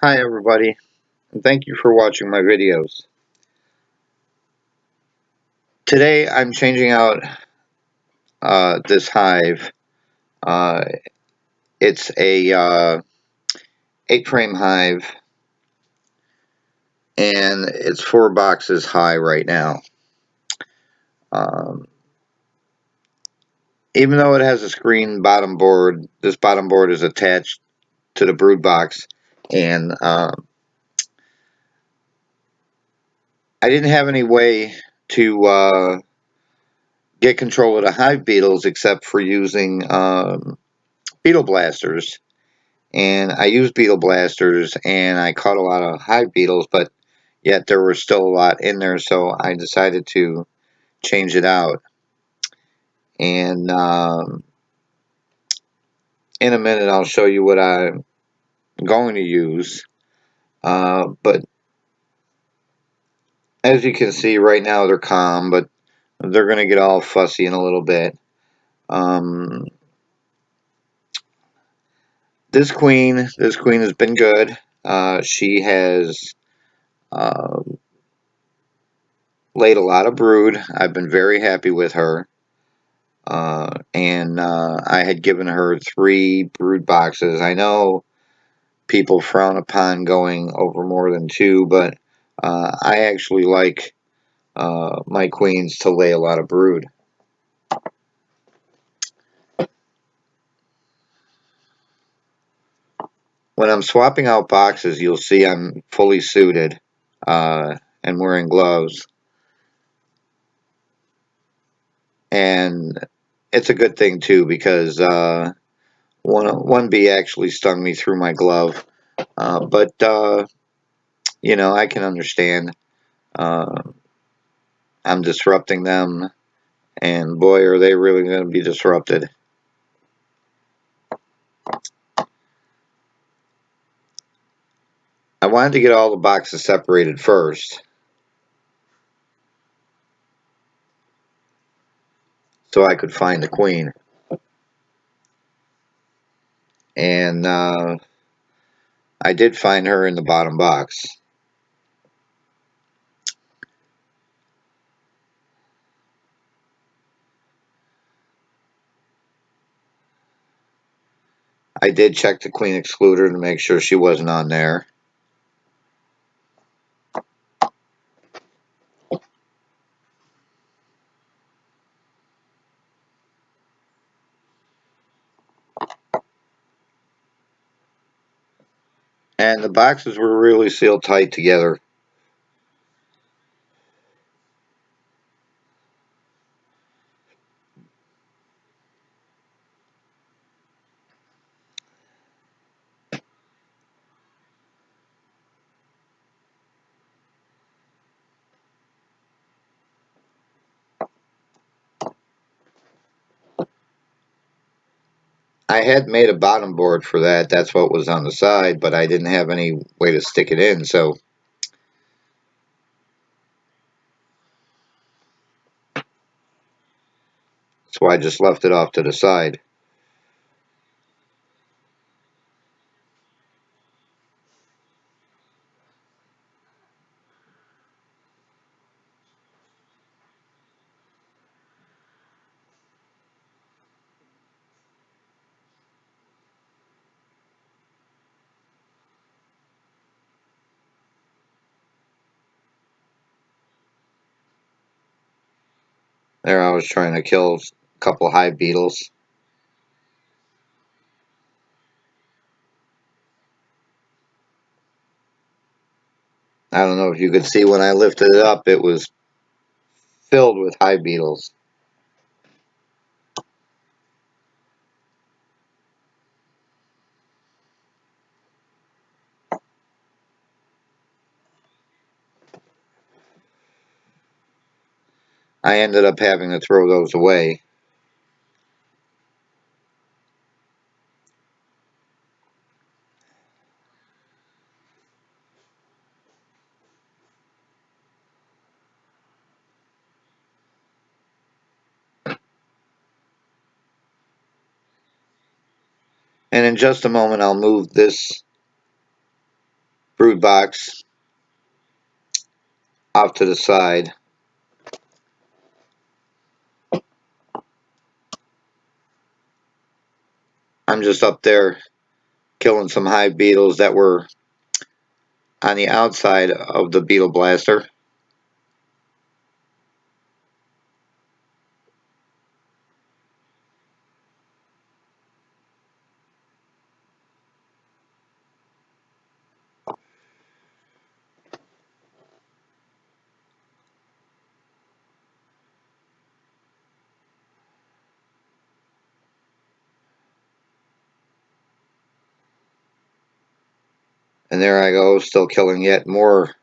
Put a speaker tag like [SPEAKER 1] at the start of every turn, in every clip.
[SPEAKER 1] Hi everybody, and thank you for watching my videos. Today I'm changing out this hive. Uh, it's a 8-frame hive, and it's 4 boxes high right now. Um, Even though it has a screen bottom board, this bottom board is attached to the brood box, and I didn't have any way to get control of the hive beetles except for using beetle blasters. And I used beetle blasters and I caught a lot of hive beetles, but yet there was still a lot in there, so I decided to change it out. And in a minute I'll show you what I'm going to use. But as you can see right now they're calm, but they're going to get all fussy in a little bit. Um, this queen has been good. She has uh, laid a lot of brood. I've been very happy with her. And I had given her 3 brood boxes. I know people frown upon going over more than 2, but I actually like my queens to lay a lot of brood. When I'm swapping out boxes, you'll see I'm fully suited and wearing gloves. And it's a good thing, too, because one bee actually stung me through my glove. But I can understand. Uh, I'm disrupting them, and boy, are they really going to be disrupted. I wanted to get all the boxes separated first, so I could find the queen. And I did find her in the bottom box. I did check the queen excluder to make sure she wasn't on there. And the boxes were really sealed tight together. I had made a bottom board for that. That's what was on the side, but I didn't have any way to stick it in, so I just left it off to the side. There I was trying to kill a couple hive beetles. I don't know if you could see when I lifted it up, it was filled with hive beetles. I ended up having to throw those away. And in just a moment, I'll move this brood box off to the side. I'm just up there killing some hive beetles that were on the outside of the beetle blaster. And there I go, still killing yet more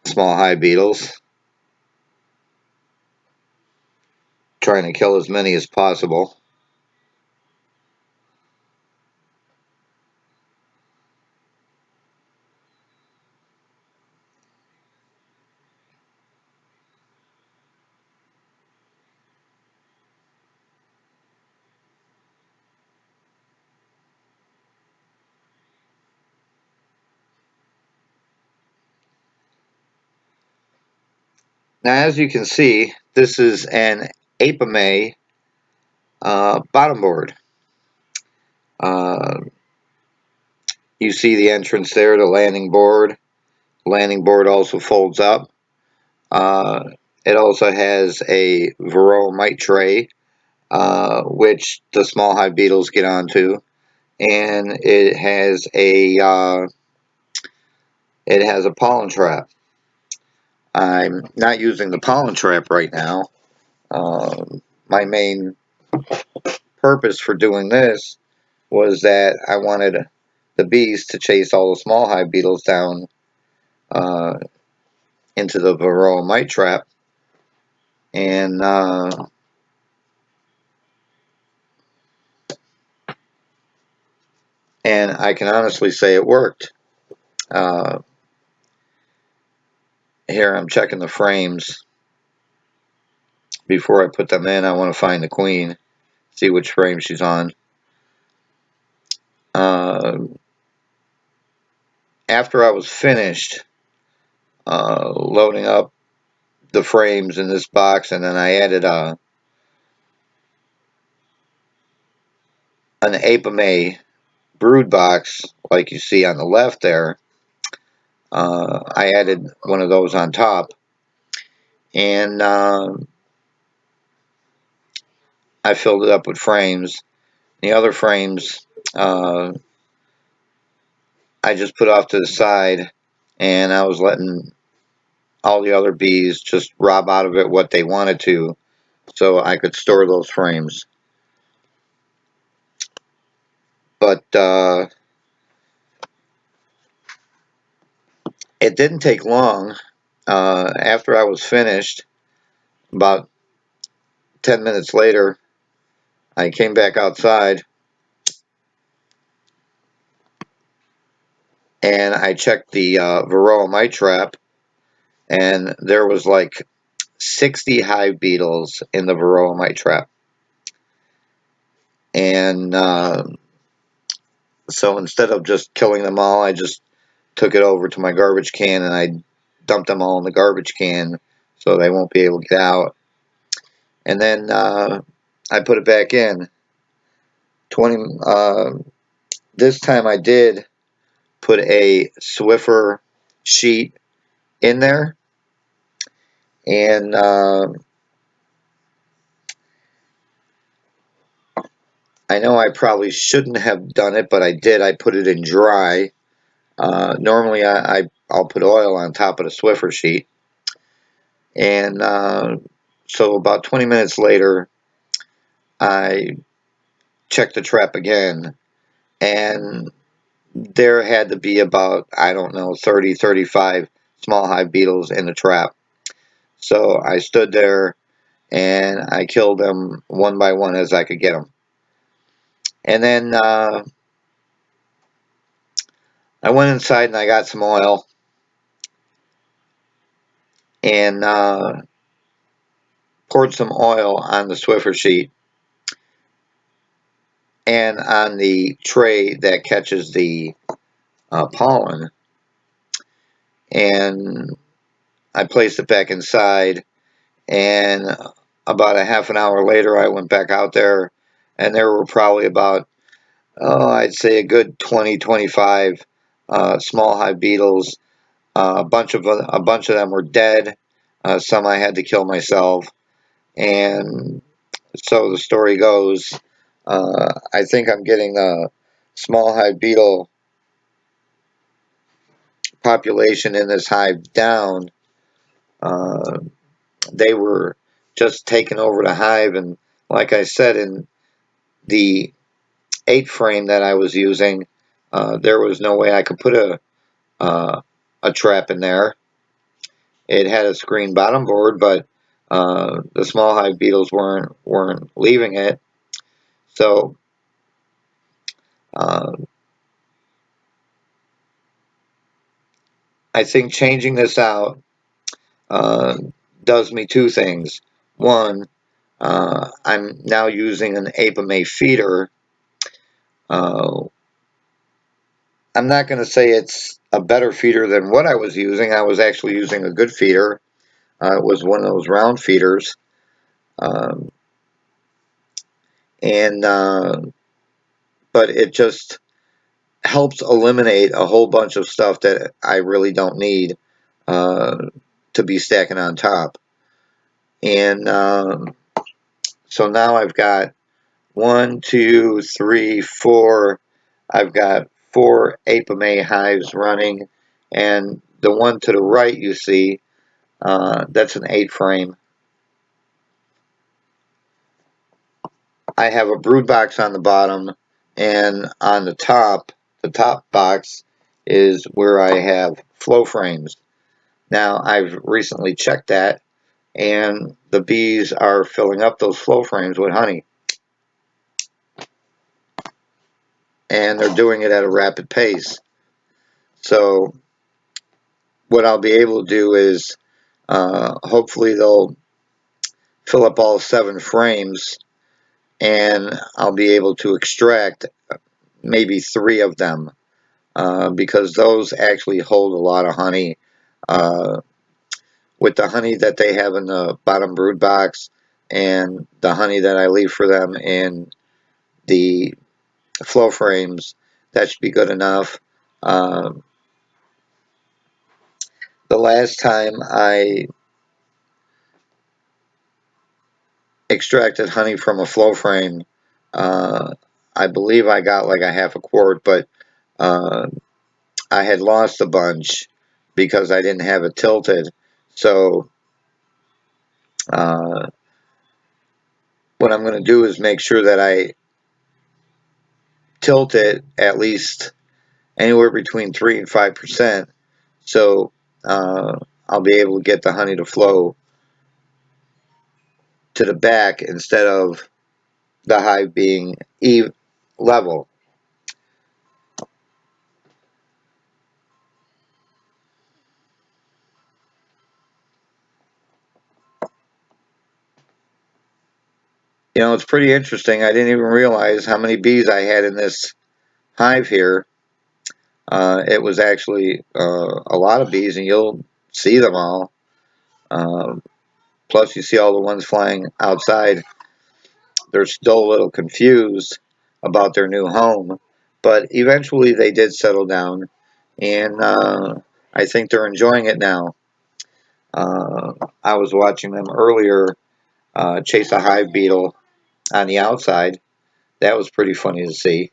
[SPEAKER 1] small hive beetles. Trying to kill as many as possible. Now, as you can see, this is an Apimaye bottom board. Uh, you see the entrance there, the landing board. The landing board also folds up. Uh, it also has a Varroa mite tray, which the small hive beetles get onto, and it has a pollen trap. I'm not using the pollen trap right now. My main purpose for doing this was that I wanted the bees to chase all the small hive beetles down uh, into the Varroa mite trap, and I can honestly say it worked. Uh, Here I'm checking the frames before I put them in. I want to find the queen, see which frame she's on. Uh, After I was finished loading up the frames in this box, and then I added an Apimaye brood box like you see on the left there. I added one of those on top, and I filled it up with frames. The other frames uh, I just put off to the side, and I was letting all the other bees just rob out of it what they wanted to, so I could store those frames. But it didn't take long. After I was finished, about 10 minutes later, I came back outside and I checked the Varroa mite trap, and there was like 60 hive beetles in the Varroa mite trap. And so instead of just killing them all, I just took it over to my garbage can and I dumped them all in the garbage can so they won't be able to get out. And then I put it back in. 20. This time I did put a Swiffer sheet in there, and I know I probably shouldn't have done it, but I did. I put it in dry. Normally, I'll put oil on top of the Swiffer sheet, and so about 20 minutes later, I checked the trap again, and there had to be about, I don't know, 30, 35 small hive beetles in the trap. So I stood there and I killed them one by one as I could get them. And then I went inside and I got some oil and poured some oil on the Swiffer sheet. and on the tray that catches the pollen. And I placed it back inside, and about a half an hour later I went back out there, and there were probably about, I'd say a good 20-25 small hive beetles. A bunch of them were dead. Some I had to kill myself, and so the story goes. I think I'm getting a small hive beetle population in this hive down. Uh, they were just taking over the hive, and like I said, in the 8 frame that I was using, there was no way I could put a trap in there. It had a screen bottom board, but the small hive beetles weren't leaving it. So uh, I think changing this out uh, does me 2 things. One, I'm now using an Apimaye feeder. Uh, I'm not going to say it's a better feeder than what I was using. I was actually using a good feeder. It was one of those round feeders. Um, and But it just helps eliminate a whole bunch of stuff that I really don't need uh, to be stacking on top. And so now I've got 1, 2, 3, 4. I've got 4 Apimaye hives running, and the one to the right you see, that's an 8 frame. I have a brood box on the bottom, and on the top box is where I have flow frames. Now, I've recently checked that, and the bees are filling up those flow frames with honey. And they're doing it at a rapid pace. So, what I'll be able to do is hopefully they'll fill up all 7 frames, and I'll be able to extract maybe 3 of them because those actually hold a lot of honey. Uh, with the honey that they have in the bottom brood box and the honey that I leave for them in the flow frames, that should be good enough. Um, the last time I extracted honey from a flow frame, uh, I believe I got like a half a quart, but uh, I had lost a bunch because I didn't have it tilted. So uh, what I'm going to do is make sure that I tilt it at least anywhere between 3 and 5%. So I'll be able to get the honey to flow to the back instead of the hive being level. You know, it's pretty interesting. I didn't even realize how many bees I had in this hive here. It was actually a lot of bees, and you'll see them all. Um, Plus, you see all the ones flying outside. They're still a little confused about their new home, but eventually they did settle down, and I think they're enjoying it now. I was watching them earlier chase a hive beetle on the outside. That was pretty funny to see.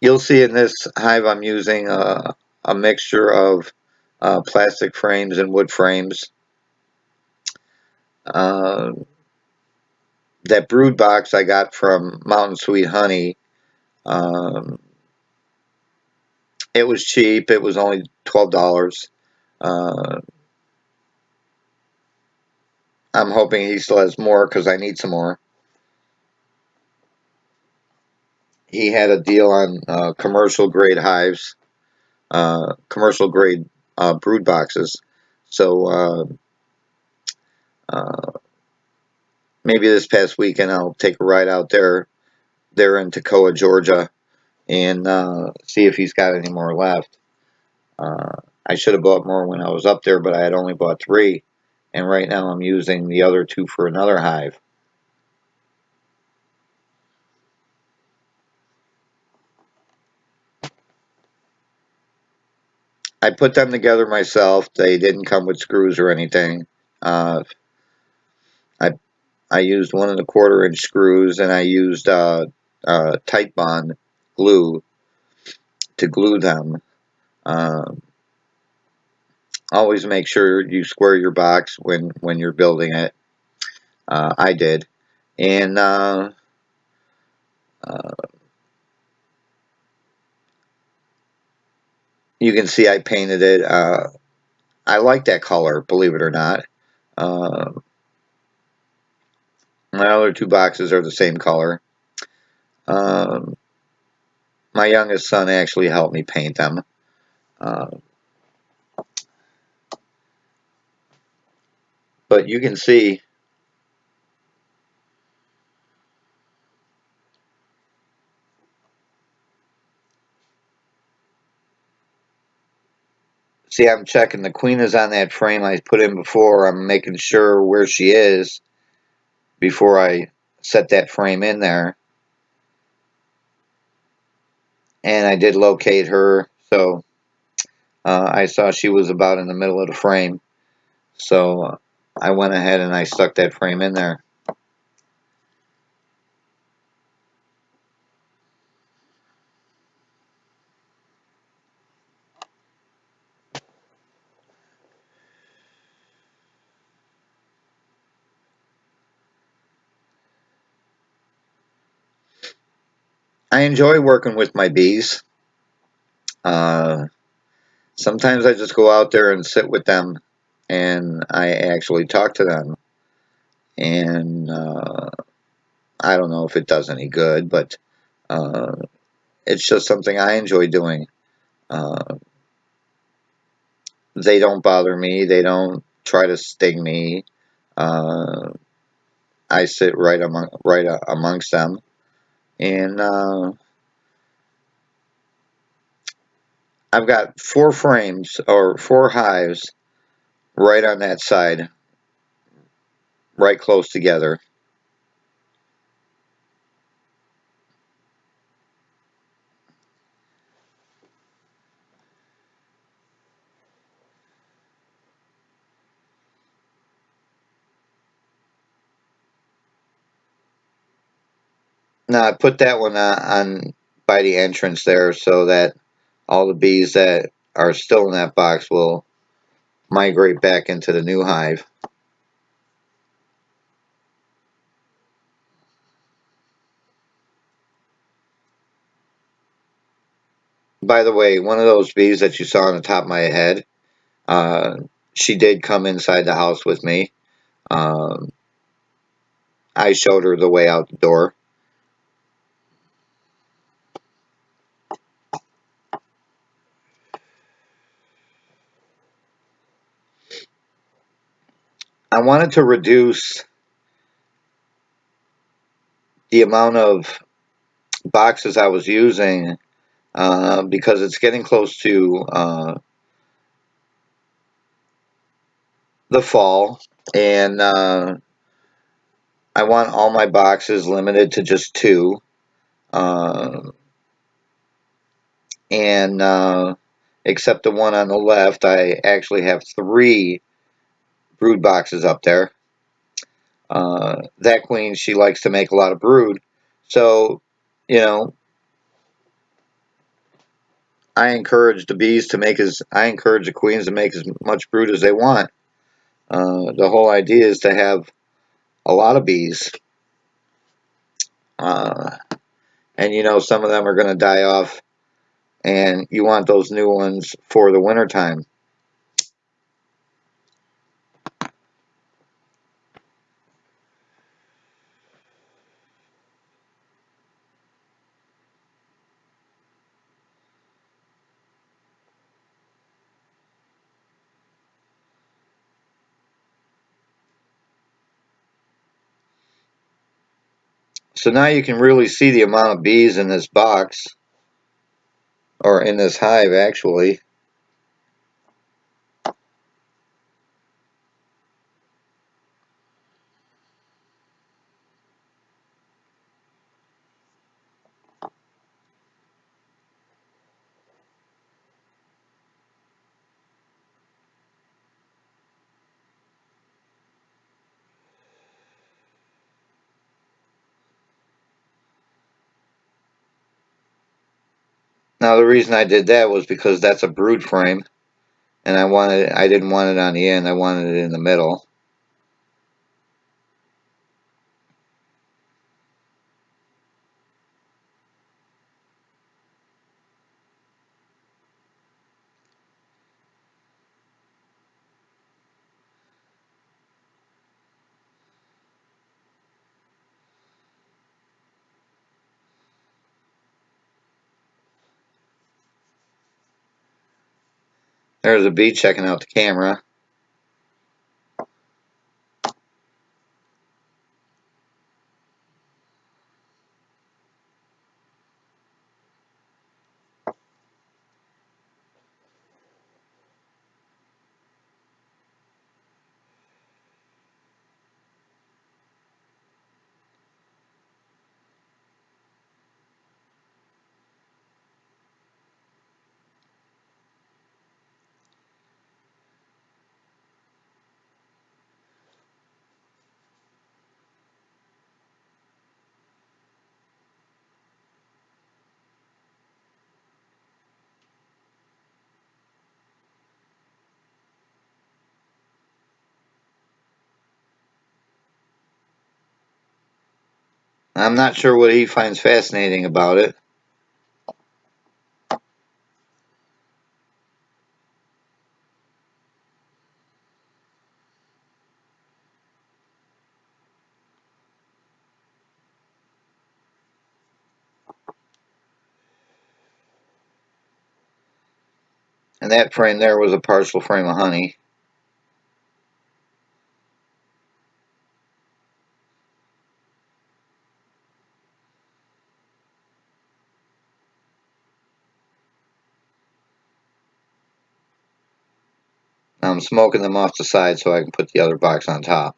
[SPEAKER 1] You'll see in this hive I'm using a mixture of plastic frames and wood frames. Uh, that brood box I got from Mountain Sweet Honey. Um, it was cheap. It was only $12. Uh, I'm hoping he still has more because I need some more. He had a deal on commercial grade hives, commercial grade brood boxes. So maybe this past weekend I'll take a ride out there. They're in Toccoa, Georgia, and see if he's got any more left. I should have bought more when I was up there, but I had only bought 3, and right now I'm using the other 2 for another hive. I put them together myself. They didn't come with screws or anything. I I used 1 1/4 inch screws, and I used tight bond glue to glue them. Uh, Always make sure you square your box when you're building it. I did, and uh, you can see I painted it. I like that color, believe it or not. Uh, my other 2 boxes are the same color. Um, my youngest son actually helped me paint them. Uh, but you can see, I'm checking the queen is on that frame I put in before. I'm making sure where she is before I set that frame in there. And I did locate her, so I saw she was about in the middle of the frame. So I went ahead and I stuck that frame in there. I enjoy working with my bees. Uh, Sometimes I just go out there and sit with them, and I actually talk to them. And I don't know if it does any good, but uh, it's just something I enjoy doing. Uh, they don't bother me. They don't try to sting me. Uh, I sit right amongst them, and I've got 4 frames or 4 hives right on that side, right close together. Now I put that one on by the entrance there so that all the bees that are still in that box will migrate back into the new hive. By the way, one of those bees that you saw on the top of my head, uh, she did come inside the house with me. Um, I showed her the way out the door. I wanted to reduce the amount of boxes I was using because it's getting close to the fall, and I want all my boxes limited to just 2. Uh, and except the one on the left, I actually have 3 brood boxes up there. That queen, she likes to make a lot of brood, so you know, I encourage the queens to make as much brood as they want. The whole idea is to have a lot of bees, uh, and some of them are going to die off, and you want those new ones for the winter time. So now you can really see the amount of bees in this box, or in this hive actually. Now the reason I did that was because that's a brood frame, and I didn't want it on the end, I wanted it in the middle. There's a bee checking out the camera. I'm not sure what he finds fascinating about it. And that frame there was a partial frame of honey. I'm smoking them off the side so I can put the other box on top.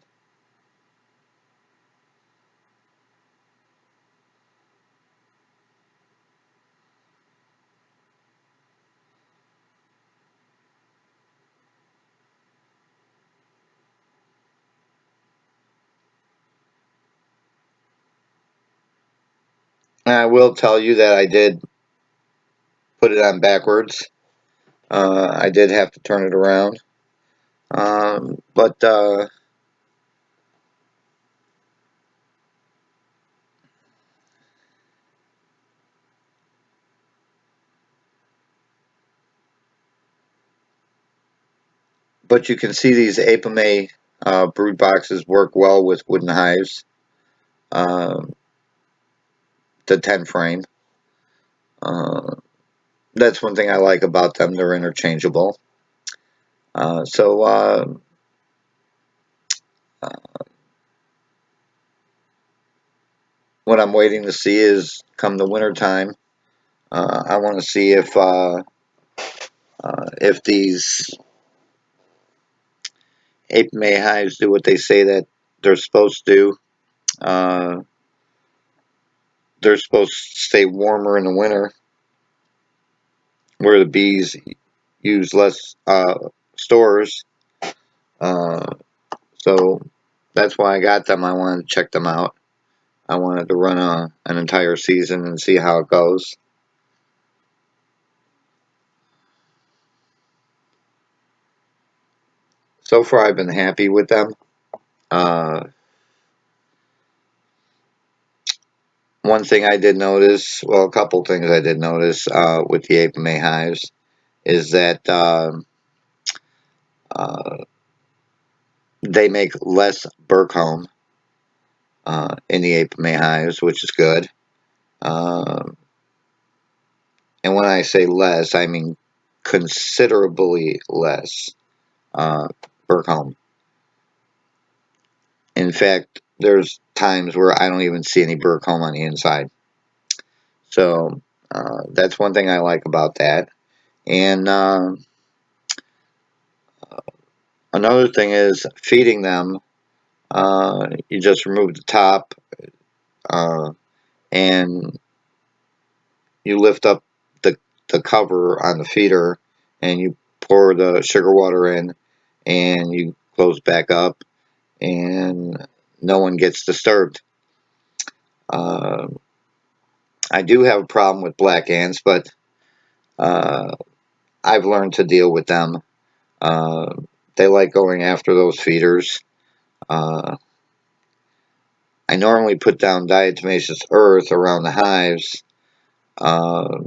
[SPEAKER 1] And I will tell you that I did put it on backwards. I did have to turn it around. But you can see these Apimaye brood boxes work well with wooden hives. Uh, the 10 frame. Uh, that's one thing I like about them. They're interchangeable. So what I'm waiting to see is come the winter time. I want to see if these Apimaye hives do what they say that they're supposed to do. Uh, they're supposed to stay warmer in the winter, where the bees use less stores. Uh, so that's why I got them. I wanted to check them out. I wanted to run an entire season and see how it goes. So far, I've been happy with them. Uh, one thing I did notice, well, a couple things I did notice with the Apimaye hives is that uh, they make less Burr comb in the Apimaye hives, which is good. Uh, and when I say less, I mean considerably less Burr comb. In fact, there's times where I don't even see any burr comb on the inside. So that's one thing I like about that. And another thing is feeding them. You just remove the top and you lift up the cover on the feeder and you pour the sugar water in and you close back up and no one gets disturbed. Uh, I do have a problem with black ants, but uh, I've learned to deal with them. Uh, they like going after those feeders. Uh, I normally put down diatomaceous earth around the hives, uh,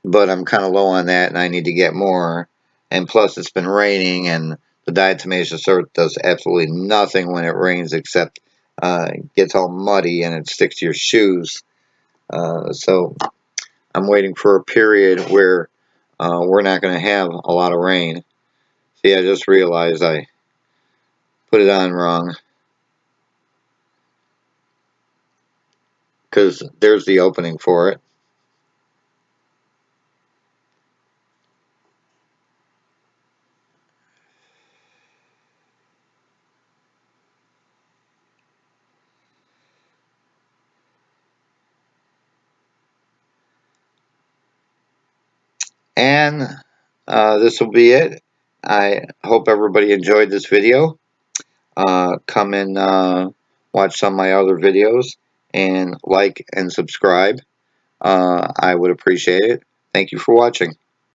[SPEAKER 1] but I'm kind of low on that and I need to get more. And plus, it's been raining, and the diatomaceous earth does absolutely nothing when it rains except gets all muddy and it sticks to your shoes. So I'm waiting for a period where we're not going to have a lot of rain. See, I just realized I put it on wrong because there's the opening for it. And this will be it. I hope everybody enjoyed this video. Come and watch some of my other videos and like and subscribe. I would appreciate it. Thank you for watching.